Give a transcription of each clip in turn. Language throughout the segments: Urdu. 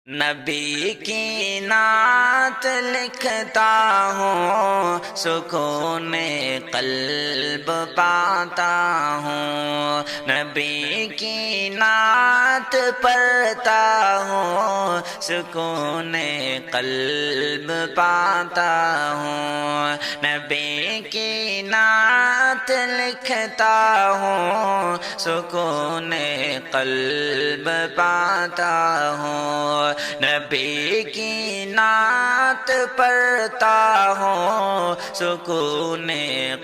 نبی کی نعت لکھتا ہوں، سکون قلب پاتا ہوں۔ نبی کی نعت پڑھتا ہوں، سکون قلب پاتا ہوں۔ نبی کی نعت لکھتا ہوں، سکون قلب پاتا ہوں۔ نبی کی نعت پڑھتا ہوں، سکون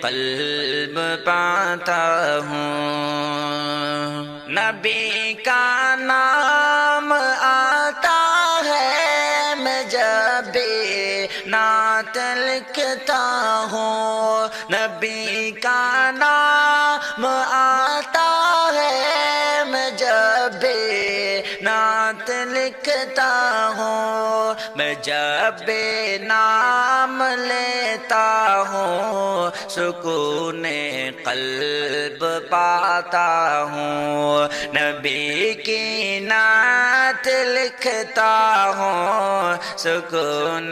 قلب پاتا ہوں۔ نبی کا نام آتا ہے میں جب بھی نعت لکھتا ہوں۔ نبی کا نام آتا ہے میں جب بھی نعت لکھتا ہوں۔ میں جب بھی نام لیتا ہوں، سکون قلب پاتا ہوں۔ نبی کی نعت لکھتا ہوں، سکون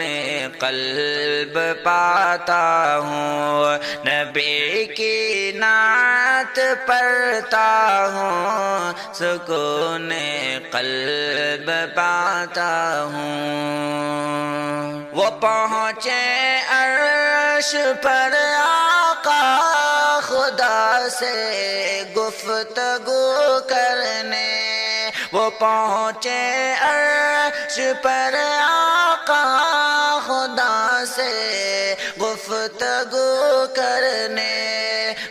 قلب پاتا ہوں۔ نبی کی نعت پڑھتا ہوں، سکون قلب پاتا ہوں۔ وہ پہنچے عرش پر آقا خدا سے گفتگو کرنے۔ وہ پہنچے عرش پر آقا خدا سے گفتگو کرنے۔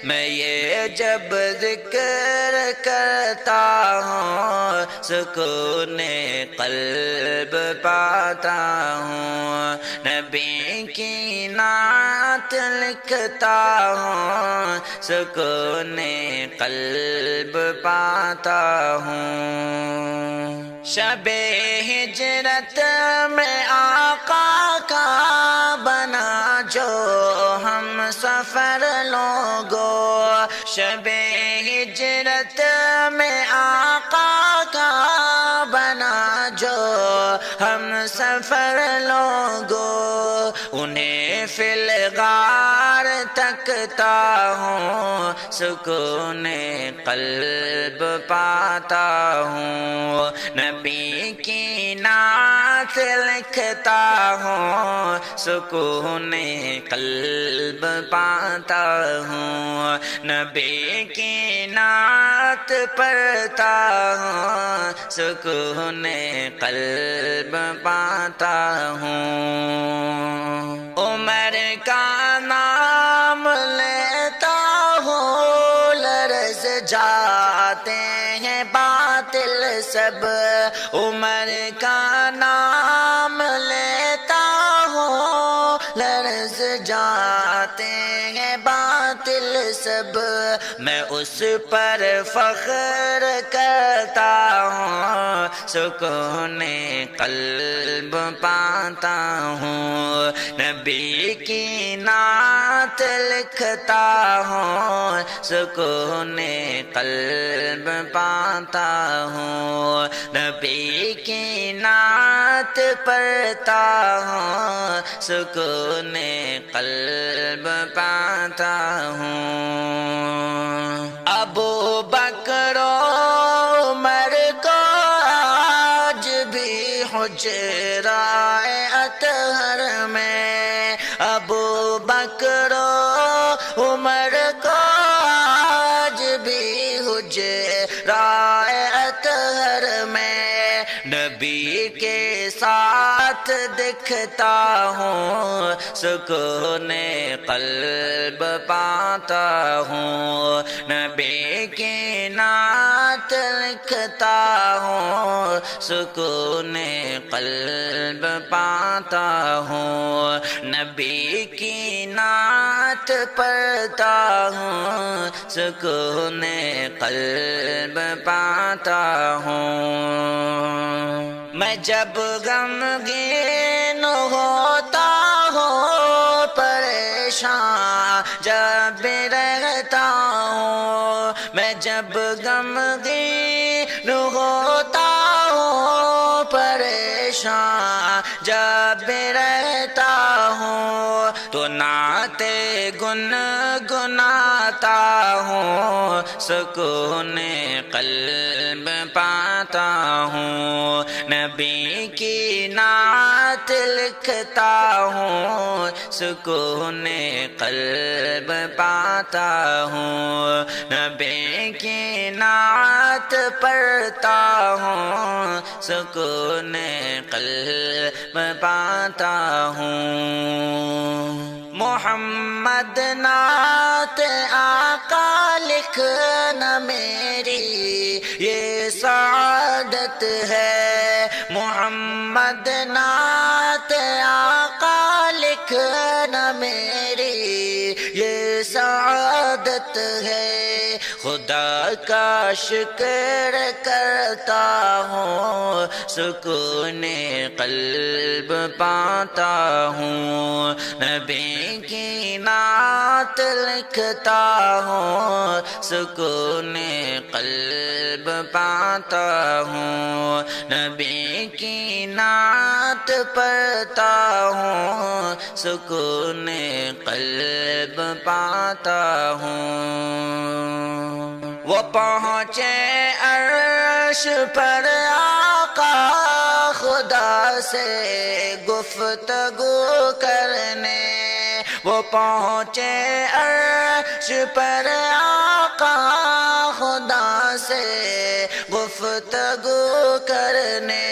میں یہ جب ذکر کرتا ہوں، سکون قلب پاتا ہوں۔ نبی کی نعت لکھتا ہوں، سکون قلب پاتا ہوں۔ شب ہجرت میں آقا کا بنا جو ہم سفر لوگو۔ شب ہجرت میں آقا کا بنا جو ہم سفر لوگو۔ انہیں فی الغار تکتا ہوں، سکون قلب پاتا ہوں۔ نبی کی نعت لکھتا ہوں، سکون قلب پاتا ہوں۔ نبی کی نعت پڑھتا ہوں، سکون قلب پاتا ہوں۔ عمر کا نام لیتا ہوں، لرز جاتے ہیں باطل سب۔ عمر کا نام لیتا ہوں، لرز جاتے ہیں باطل سب۔ میں اس پر فخر کرتا ہوں، سکون قلب پاتا ہوں۔ نبی کی نعت لکھتا ہوں، سکون قلب پاتا ہوں۔ نبی کی نعت پڑھتا ہوں، سکون قلب پاتا ہوں۔ ابو بکر و عمر کو آج بھی حجرائے اطہر میں۔ ابو بکر و عمر کو آج بھی حجرائے اطہر میں۔ نبی کے ساتھ دکھتا ہوں، سکون قلب پاتا ہوں۔ نبی کی نعت لکھتا ہوں، سکون قلب پاتا ہوں۔ نبی کی نعت پڑھتا ہوں، سکون قلب پاتا ہوں۔ میں جب غمگین ہوتا ہوں، پریشان جب رہتا ہوں۔ میں جب غمگین ہوتا ہوں، پریشان پریشان جب رہتا ہوں تو نعت گنگناتا ہوں، سکون قلب پاتا ہوں، نبی کی نعت لکھتا ہوں، سکون قلب پاتا ہوں، نبی کی نعت پڑھتا ہوں، سکون قلب پاتا ہوں۔ محمد نعت آقا لکھنا میری یہ سعادت ہے، محمد نعت آقا لکھنا میری یہ سعادت ہے، خدا کا شکر کرتا ہوں، سکون قلب پاتا ہوں، نبی کی نعت لکھتا ہوں، سکون قلب پاتا ہوں، نبی کی نعت پڑھتا ہوں، سکون قلب پاتا ہوں۔ وہ پہنچے عرش پر آقا خدا سے گفتگو کرنے، وہ پہنچے عرش پر آقا خدا سے گفتگو کرنے،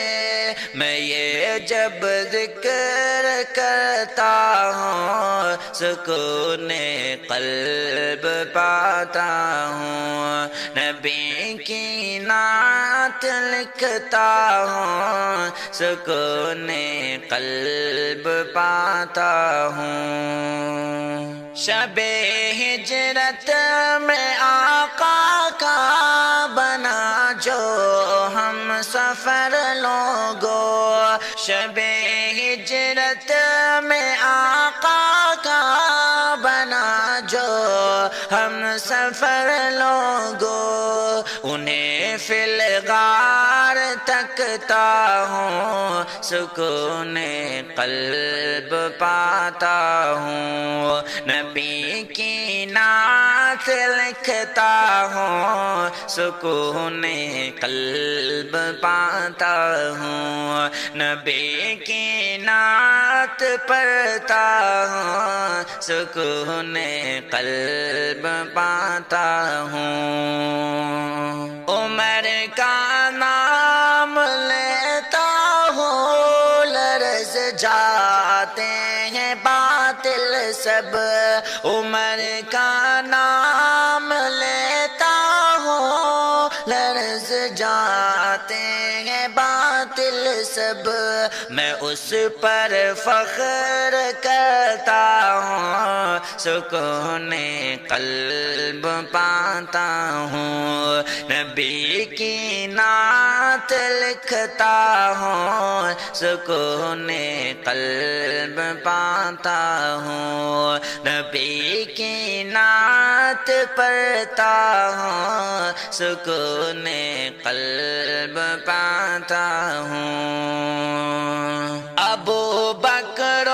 میں یہ جب ذکر کرتا ہوں، سکون قلب پاتا ہوں، نبی کی نعت لکھتا ہوں، سکون قلب پاتا ہوں۔ شب ہجرت میں آقا کا بنا جو ہم سفر لوگو، شب ہجرت میں آقا کا بنا جو ہم سفر لوگو، انہیں فی الغار تکتا ہوں، سکون قلب پاتا ہوں، نبی کی نعت لکھتا ہوں، سکون قلب پاتا ہوں، نبی کی نعت پڑھتا ہوں، سکون قلب پاتا ہوں۔ عمر کا نام لیتا ہوں، لرز جاتے ہیں باطل سب، عمر کا نام لیتا ہوں، لرز جاتے ہیں باطل سب، میں اس پر فخر کرتا ہوں، سکون قلب پاتا ہوں، نبی کی نعت لکھتا ہوں، سکون قلب پاتا ہوں، نبی کی نعت پڑھتا ہوں، سکون قلب پاتا ہوں۔ ابو بکر و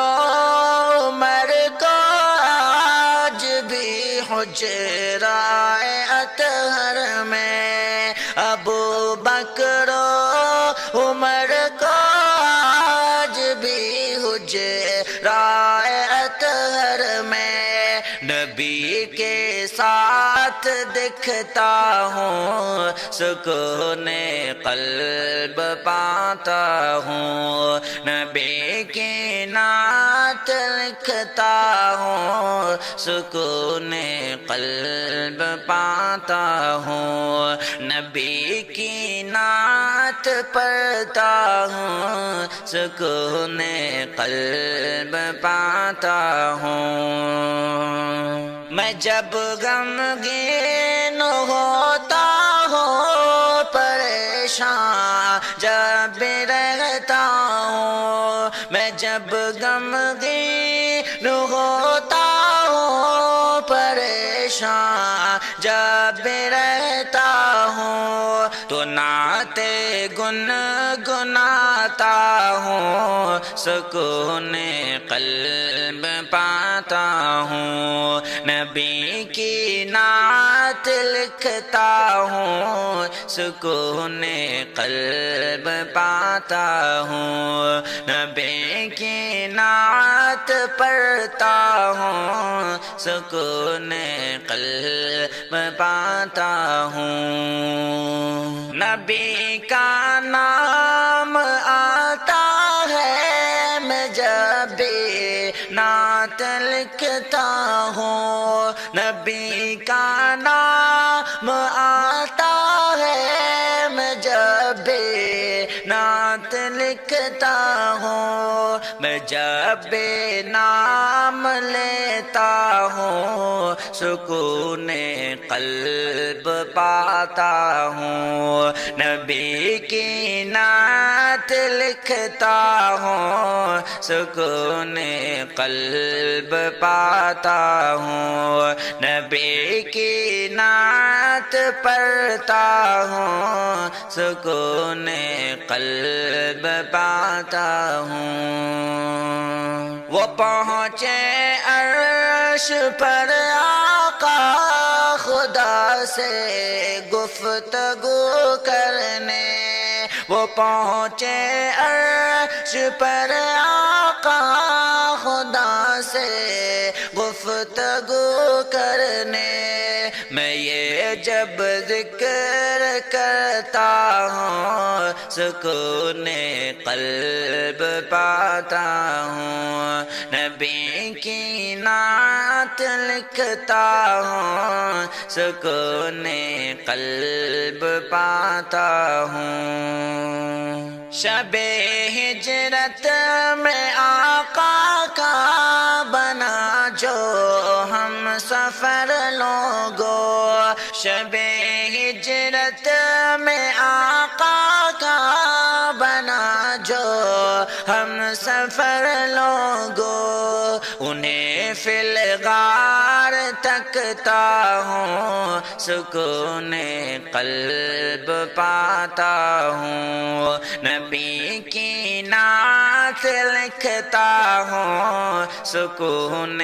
عمر کو آج بھی حجرائے اطہر میں، ابو بکر و عمر کو آج بھی حجرائے اطہر میں، نبی کے ساتھ دکھتا ہوں، سکون قلب پاتا ہوں، نبی کی نعت لکھتا ہوں، سکون قلب پاتا ہوں، نبی کی نعت پڑھتا ہوں، سکون قلب پاتا ہوں۔ میں جب غمگین ہوتا ہوں، پریشان جب رہتا ہوں، میں جب غمگین ہوتا ہوں، پریشان جب رہتا ہوں، تو نعت گنگناتا ہوں سکون قلب پاتا ہوں نبی کی نعت لکھتا ہوں سکون قلب پاتا ہوں نبی کی نعت پڑھتا ہوں سکون قلب پاتا ہوں نبی کا نام آتا ہے میں جب بھی نعت لکھتا ہوں نبی کا نام آتا ہے میں جب بھی نعت لکھتا ہوں میں جب بھی نام لیتا ہوں سکون قلب پاتا ہوں نبی کی نعت لکھتا ہوں سکون قلب پاتا ہوں نبی کی نعت پڑھتا ہوں سکون قلب پاتا ہوں وہ پہنچے عرش پر آقا خدا سے گفتگو کرنے وہ پہنچے عرش پر آقا خدا سے گفتگو کرنے میں یہ جب ذکر کرتا ہوں سکون قلب پاتا ہوں نبی کی نعت لکھتا ہوں سکون قلب پاتا ہوں شب ہجرت میں آقا کا بنا جو ہم سفر لوگوں شب ہجرت میں آقا کا بنا جو ہم سفر لوگوں انہیں فی الغار تکتا ہوں سکون قلب پاتا ہوں نبی کی نعت لکھتا ہوں سکون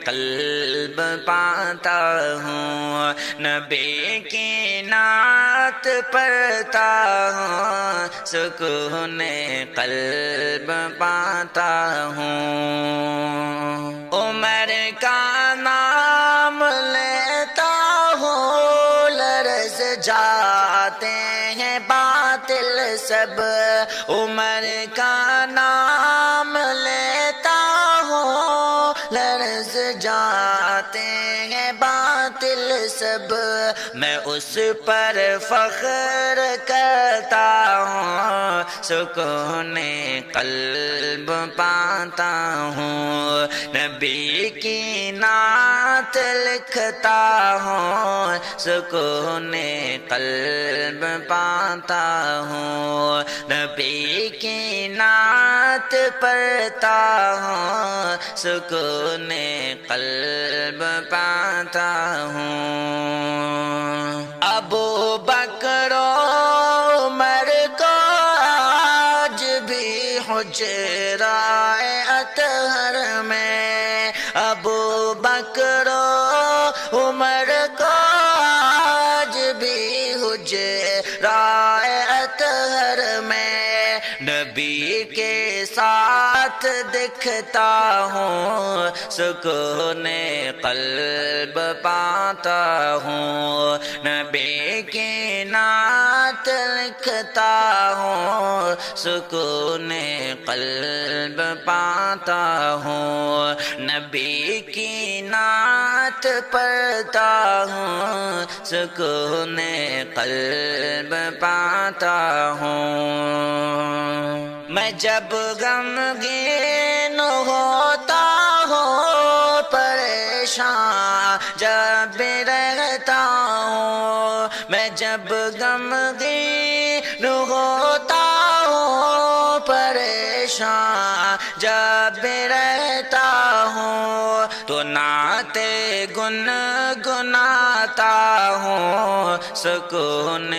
قلب پاتا ہوں نبی کی نعت پڑھتا ہوں سکون قلب پاتا ہوں عمر کا نام لیتا ہوں لرز جاتے ہیں باطل سب عمر کا نام لیتا ہوں لرز جاتے ہیں باطل سب میں اس پر فخر کرتا ہوں سکون قلب پاتا ہوں نبی کی نعت لکھتا ہوں سکون قلب پاتا ہوں نبی کی نعت پڑھتا ہوں سکون قلب پاتا ہوں ابو بکر عمر کو آج بھی حجرائے اطہر میں ابو بکر عمر کو آج بھی حجرائے اطہر میں نبی کے ساتھ دکھتا ہوں سکون قلب پاتا ہوں نبی کی نعت لکھتا ہوں سکون قلب پاتا ہوں نبی کی نعت پڑھتا ہوں سکون قلب پاتا ہوں میں جب غمگین ہوتا ہوں پریشان جب بھی رہتا ہوں میں جب غمگین ہوتا ہوں پریشان جب بھی رہتا ہوں تو نعت گنگناتا ہوں سکون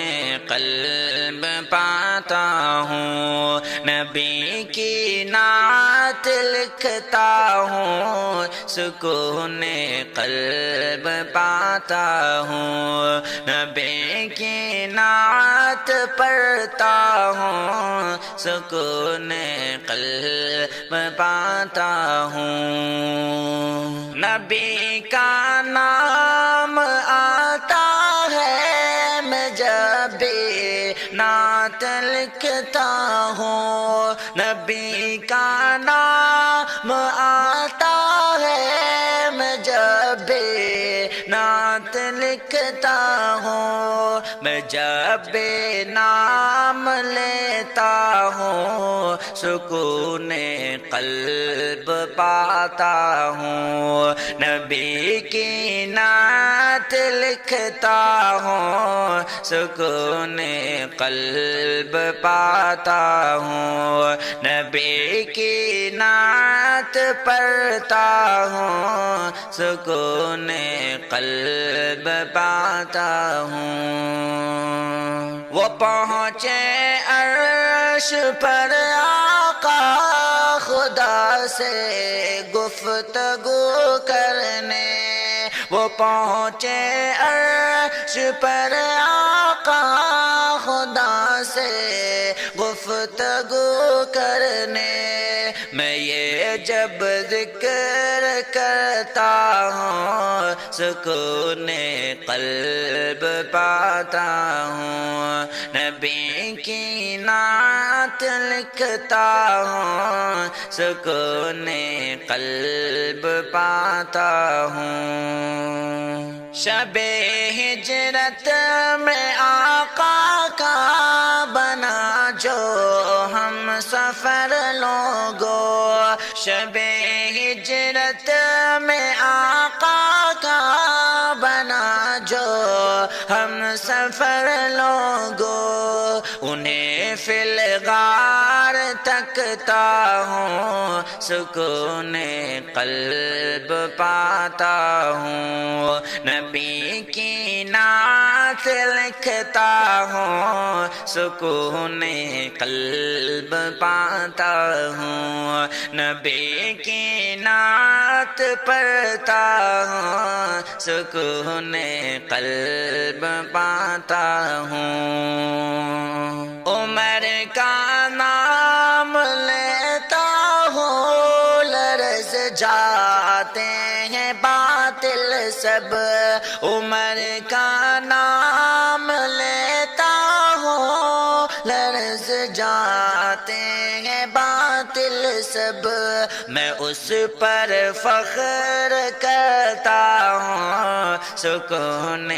قلب پاتا ہوں نبی کی نعت لکھتا ہوں سکون قلب پاتا ہوں نبی کی نعت پڑھتا ہوں سکون قلب پاتا ہوں نبی کا نام آتا ہے میں جب بھی نعت لکھتا ہوں نبی کا نام آتا ہے میں جب بھی نعت لکھتا ہوں میں جب بھی نام لیتا ہوں سکون قلب پاتا ہوں نبی کی نعت لکھتا ہوں سکون قلب پاتا ہوں نبی کی نعت پڑھتا ہوں سکون قلب پاتا ہوں وہ پہنچے عرش پر آقا خدا سے گفتگو کرنے وہ پہنچے عرش پر آقا خدا سے گفتگو کرنے میں یہ جب ذکر کرتا ہوں سکون قلب پاتا ہوں نبی کی نعت لکھتا ہوں سکون قلب پاتا ہوں شب ہجرت میں آقا کا بنا جو ہم سفر لوگوں شب ہجرت میں آقا کا بنا جو ہم سفر لوگوں انہیں فی الغار تکتا ہوں سکون قلب پاتا ہوں نبی کی نعت لکھتا ہوں سکون قلب پاتا ہوں نبی کی نعت پڑھتا ہوں سکون قلب پاتا ہوں عمر کا نام لیتا ہوں لرز جاتے ہیں باطل سب عمر کا نام لیتا ہوں لرز جاتے ہیں باطل سب میں اس پر فخر کرتا ہوں سکون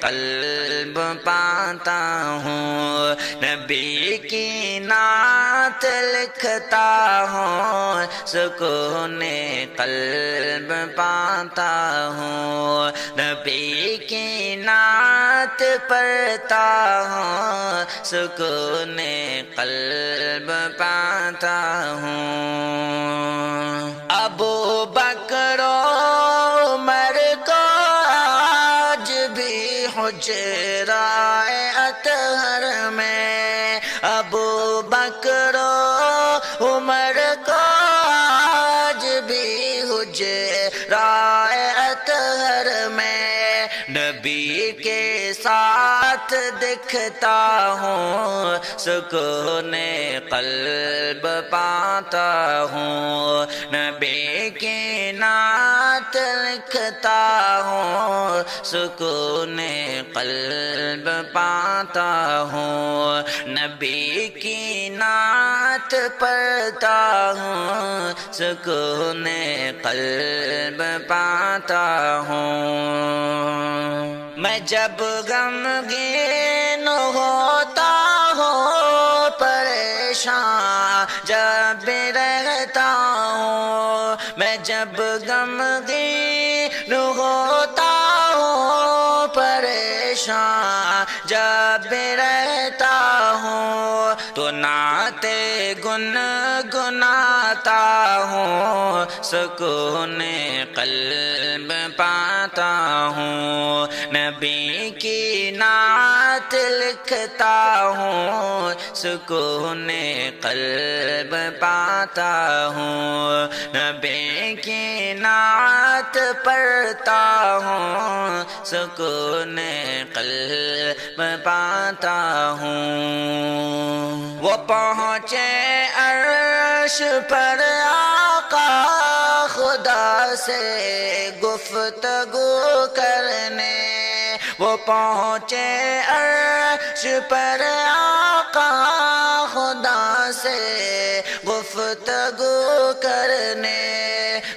قلب پاتا ہوں نبی کی نعت لکھتا ہوں سکون قلب پاتا ہوں نبی کی نعت پڑھتا ہوں سکون قلب پاتا ہوں ابو بکر عمر کو آج بھی حجرائے اطہر میں ابو بکر عمر کو آج بھی حجرائے اطہر میں نبی کے ساتھ دکھتا ہوں سکون قلب پاتا ہوں نبی کی نعت لکھتا ہوں سکون قلب پاتا ہوں نبی کی نعت پڑھتا ہوں سکون قلب پاتا ہوں میں جب غمگین ہوتا ہوں پریشان جب رہتا ہوں میں جب غمگین ہوتا ہوں پریشان جب رہتا ہوں تو نعت گنگناتا پاتا ہوں، سکون قلب پاتا ہوں، نبی کی نعت لکھتا ہوں، سکون قلب پاتا ہوں، نبی کی نعت پڑھتا ہوں، سکون قلب پاتا ہوں۔ وہ پہنچے عرش پر آقا خدا سے گفتگو کرنے، وہ پہنچے عرش پر آقا خدا سے گفتگو کرنے،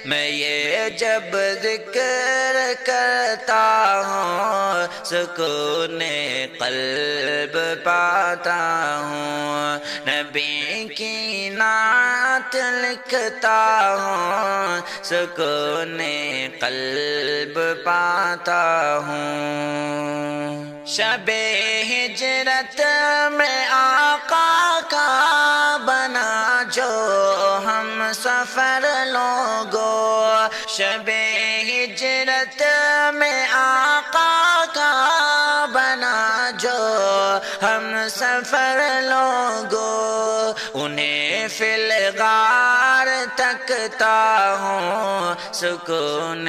میں یہ جب ذکر کرتا ہوں، سکون قلب پاتا ہوں، نبی کی نعت لکھتا ہوں، سکون قلب پاتا ہوں۔ شب ہجرت میں آقا کا بنا جو ہم سفر لوگو، شب ہجرت میں آقا کا بنا جو ہم سفر لوگو، انہیں فی الغار تکتا ہوں، سکون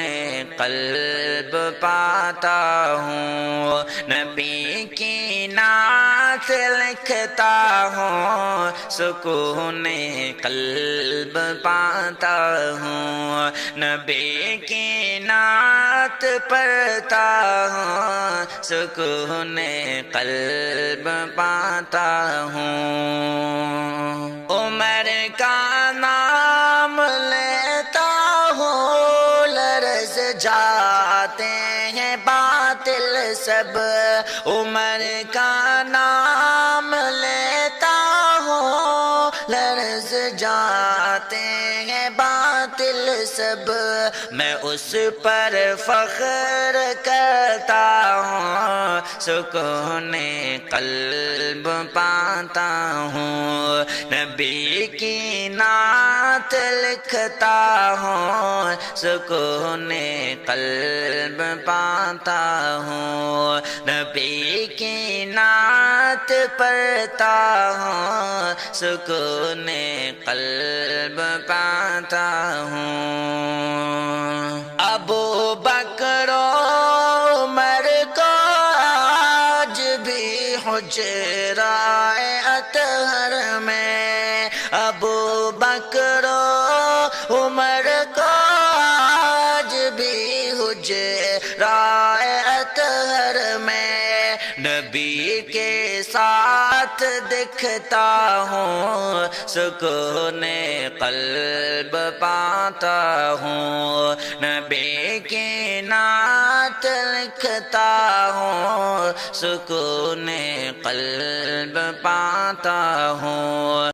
قلب پاتا ہوں، نبی کی نعت لکھتا ہوں، سکون قلب پاتا ہوں، نبی کی نعت پڑھتا ہوں، سکون قلب پاتا ہوں۔ عمر کا نام لیتا ہوں، لرز جاتے ہیں باطل سب، عمر کا نام لیتا ہوں، لرز جاتے ہیں باطل سب، میں اس پر فخر کرتا ہوں، سکون قلب پاتا ہوں، نبی کی نعت لکھتا ہوں، سکون قلب پاتا ہوں، نبی کی نعت پڑھتا ہوں، سکون قلب پاتا ہوں۔ ابو بکر و عمر کو آج بھی حجرائے اطہر میں، ابو بکر و عمر کو آج بھی حجرائے اطہر میں، نبی کے ساتھ دکھتا ہوں، سکون قلب پاتا ہوں، نبی کی نعت لکھتا ہوں، سکون قلب پاتا ہوں۔